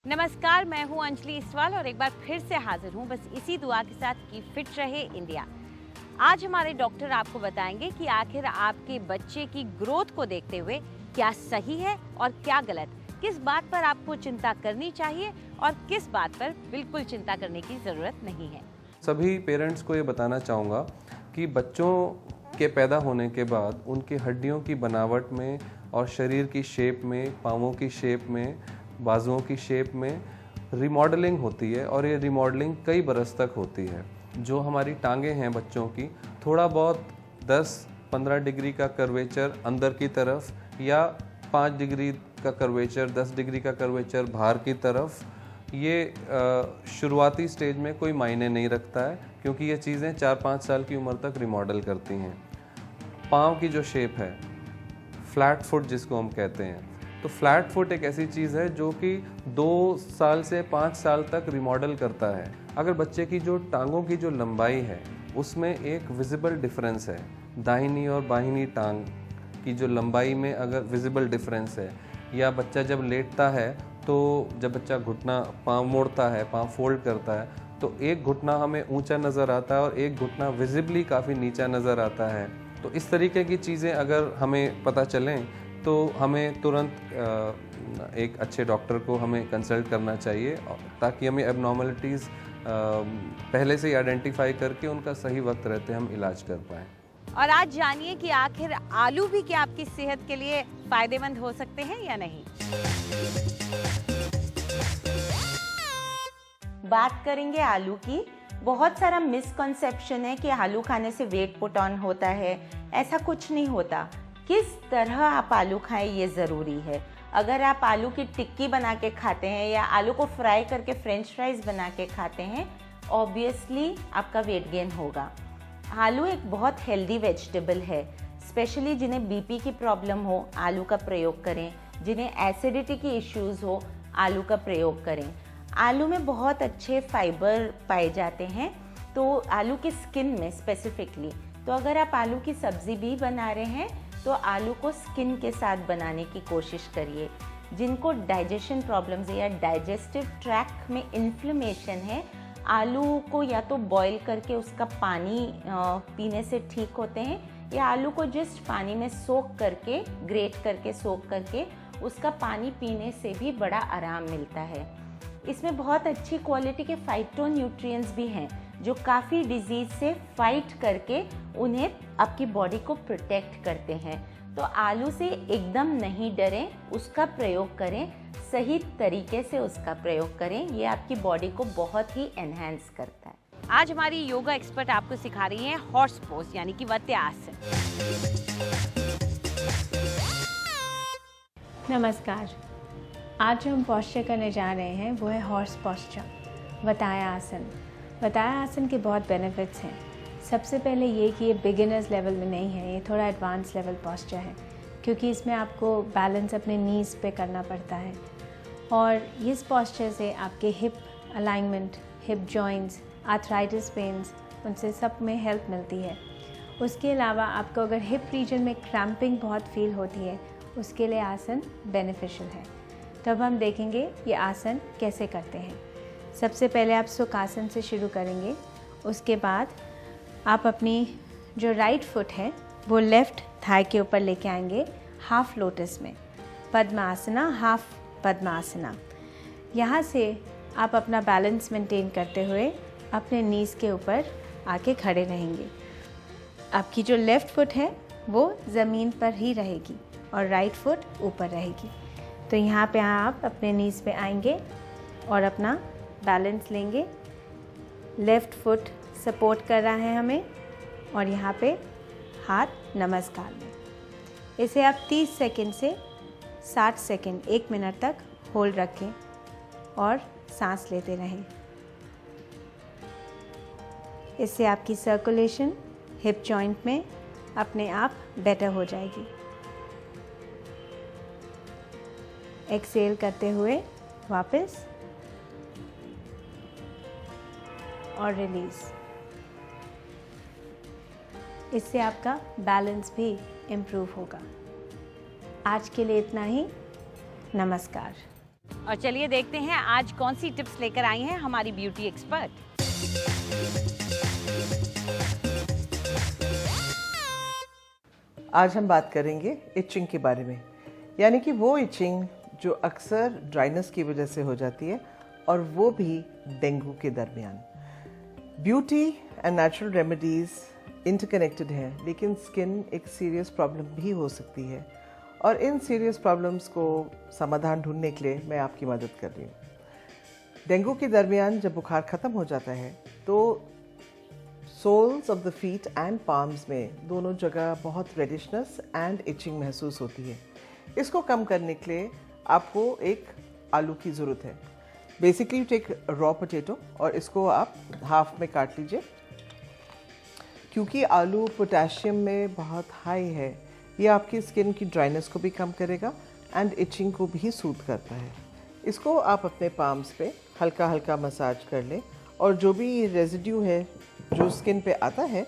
नमस्कार, मैं हूं अंजलि इस्वाल और एक बार फिर से हाजिर हूं बस इसी दुआ के साथ कि फिट रहे इंडिया। आज हमारे डॉक्टर आपको बताएंगे कि आखिर आपके बच्चे की ग्रोथ को देखते हुए क्या सही है और क्या गलत, किस बात पर आपको चिंता करनी चाहिए और किस बात पर बिल्कुल चिंता करने की ज़रूरत नहीं है। सभी पेरेंट्स को ये बताना चाहूँगा कि बच्चों के पैदा होने के बाद उनकी हड्डियों की बनावट में और शरीर की शेप में, पाँवों की शेप में, बाजुओं की शेप में रिमॉडलिंग होती है और ये रिमॉडलिंग कई बरस तक होती है। जो हमारी टांगें हैं बच्चों की, थोड़ा बहुत 10-15 डिग्री का कर्वेचर अंदर की तरफ या 5 डिग्री का कर्वेचर, 10 डिग्री का कर्वेचर बाहर की तरफ, ये शुरुआती स्टेज में कोई मायने नहीं रखता है क्योंकि ये चीज़ें 4-5 साल की उम्र तक रिमॉडल करती हैं। पाँव की जो शेप है, फ्लैट फुट जिसको हम कहते हैं, तो फ्लैट फुट एक ऐसी चीज़ है जो कि 2 साल से 5 साल तक रिमॉडल करता है। अगर बच्चे की जो टांगों की जो लंबाई है उसमें एक विजिबल डिफरेंस है, दाहिनी और बाहिनी टांग की जो लंबाई में अगर विजिबल डिफरेंस है, या बच्चा जब लेटता है तो जब बच्चा घुटना पाँव मोड़ता है, पाँव फोल्ड करता है, तो एक घुटना हमें ऊंचा नज़र आता है और एक घुटना विजिबली काफ़ी नीचा नज़र आता है। तो इस तरीके की चीज़ें अगर हमें पता चलें तो हमें तुरंत एक अच्छे डॉक्टर को हमें कंसल्ट करना चाहिए ताकि हमें एबनॉर्मलिटीज़ पहले से ही आइडेंटिफाई करके उनका सही वक्त रहते हम इलाज कर पाएँ। और आज जानिए कि आखिर आलू भी क्या आपकी सेहत के लिए फायदेमंद हो सकते हैं या नहीं। बात करेंगे आलू की। बहुत सारा मिसकंसेप्शन है कि आलू खाने से वेट पुट ऑन होता है। ऐसा कुछ नहीं होता। किस तरह आप आलू खाएं ये ज़रूरी है। अगर आप आलू की टिक्की बना के खाते हैं या आलू को फ्राई करके फ्रेंच फ्राइज बना के खाते हैं, ऑब्वियसली आपका वेट गेन होगा। आलू एक बहुत हेल्दी वेजिटेबल है। स्पेशली जिन्हें बीपी की प्रॉब्लम हो, आलू का प्रयोग करें। जिन्हें एसिडिटी की इश्यूज़ हो, आलू का प्रयोग करें। आलू में बहुत अच्छे फाइबर पाए जाते हैं, तो आलू की स्किन में स्पेसिफिकली। तो अगर आप आलू की सब्ज़ी भी बना रहे हैं तो आलू को स्किन के साथ बनाने की कोशिश करिए। जिनको डाइजेशन प्रॉब्लम्स है या डाइजेस्टिव ट्रैक्ट में इन्फ्लेमेशन है, आलू को या तो बॉईल करके उसका पानी पीने से ठीक होते हैं, या आलू को जस्ट पानी में सोक करके, ग्रेट करके सोक करके उसका पानी पीने से भी बड़ा आराम मिलता है। इसमें बहुत अच्छी क्वालिटी के फाइटोन्यूट्रिएंट्स भी हैं जो काफ़ी डिजीज़ से फाइट करके उन्हें आपकी बॉडी को प्रोटेक्ट करते हैं। तो आलू से एकदम नहीं डरें, उसका प्रयोग करें, सही तरीके से उसका प्रयोग करें। ये आपकी बॉडी को बहुत ही एनहांस करता है। आज हमारी योगा एक्सपर्ट आपको सिखा रही हैं हॉर्स पोज यानी कि वत्यासन। नमस्कार। आज जो हम पॉस्चर करने जा रहे हैं वो है हॉर्स पॉस्चर, वताया आसन। वताया आसन के बहुत बेनिफिट्स हैं। सबसे पहले ये कि ये बिगिनर्स लेवल में नहीं है, ये थोड़ा एडवांस लेवल पॉस्चर है क्योंकि इसमें आपको बैलेंस अपने नीज़ पे करना पड़ता है। और इस पॉस्चर से आपके hip alignment, hip joints, arthritis pains, उनसे सब में हेल्प मिलती है। उसके अलावा आपको अगर हिप रीजन में क्रैम्पिंग बहुत फील होती है, उसके लिए आसन बेनिफिशियल है। तो अब हम देखेंगे ये आसन कैसे करते हैं। सबसे पहले आप सुखासन से शुरू करेंगे। उसके बाद आप अपनी जो राइट फुट है वो लेफ़्ट थाई के ऊपर लेके आएंगे, हाफ लोटस में, पद्मासना, हाफ पद्मासना। यहाँ से आप अपना बैलेंस मेंटेन करते हुए अपने नीज़ के ऊपर आके खड़े रहेंगे। आपकी जो लेफ़्ट फुट है वो ज़मीन पर ही रहेगी और राइट फुट ऊपर रहेगी। तो यहाँ पे आप अपने नीज़ पे आएंगे और अपना बैलेंस लेंगे। लेफ़्ट फुट सपोर्ट कर रहा है हमें और यहाँ पे हाथ नमस्कार में। इसे आप 30 सेकंड से 60 सेकंड, 1 मिनट तक होल्ड रखें और सांस लेते रहें। इससे आपकी सर्कुलेशन हिप जॉइंट में अपने आप बेटर हो जाएगी। एक्सेल करते हुए वापस और रिलीज़। इससे आपका बैलेंस भी इम्प्रूव होगा। आज के लिए इतना ही। नमस्कार। और चलिए देखते हैं आज कौन सी टिप्स लेकर आई हैं हमारी ब्यूटी एक्सपर्ट। आज हम बात करेंगे इचिंग के बारे में, यानी कि वो इचिंग जो अक्सर ड्राइनेस की वजह से हो जाती है और वो भी डेंगू के दरमियान। Beauty and natural remedies interconnected हैं, लेकिन स्किन एक सीरियस प्रॉब्लम भी हो सकती है और इन सीरियस प्रॉब्लम्स को समाधान ढूंढने के लिए मैं आपकी मदद कर रही हूँ। डेंगू के दरमियान जब बुखार ख़त्म हो जाता है तो soles of the feet and palms में दोनों जगह बहुत रेडिशनेस एंड इचिंग महसूस होती है। इसको कम करने के लिए आपको एक आलू की ज़रूरत है। बेसिकली टेक रॉ पोटैटो और इसको आप हाफ में काट लीजिए। क्योंकि आलू पोटेशियम में बहुत हाई है, ये आपकी स्किन की ड्राइनेस को भी कम करेगा एंड इचिंग को भी सूट करता है। इसको आप अपने पाम्स पे हल्का हल्का मसाज कर लें और जो भी रेजिड्यू है जो स्किन पे आता है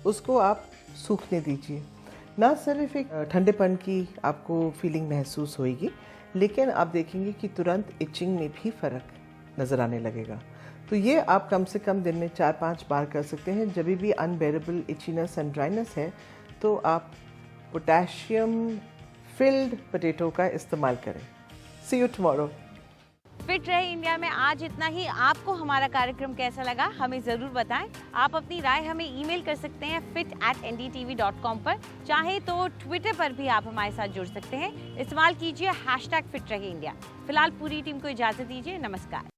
उसको आप सूखने दीजिए। ना सिर्फ एक ठंडेपन की आपको फीलिंग महसूस होएगी, लेकिन आप देखेंगे कि तुरंत इचिंग में भी फ़र्क नज़र आने लगेगा। तो ये आप कम से कम दिन में 4-5 बार कर सकते हैं। जब भी अनबेरेबल इचीनेस एंड ड्राइनेस है तो आप पोटेशियम फिल्ड पोटैटो का इस्तेमाल करें। सी यू टुमारो। फिट रहे इंडिया में आज इतना ही। आपको हमारा कार्यक्रम कैसा लगा हमें ज़रूर बताएं। आप अपनी राय हमें ईमेल कर सकते हैं fit@ndtv.com पर। चाहे तो ट्विटर पर भी आप हमारे साथ जुड़ सकते हैं। इस्तेमाल कीजिए #फिट रहे इंडिया। फिलहाल पूरी टीम को इजाज़त दीजिए। नमस्कार।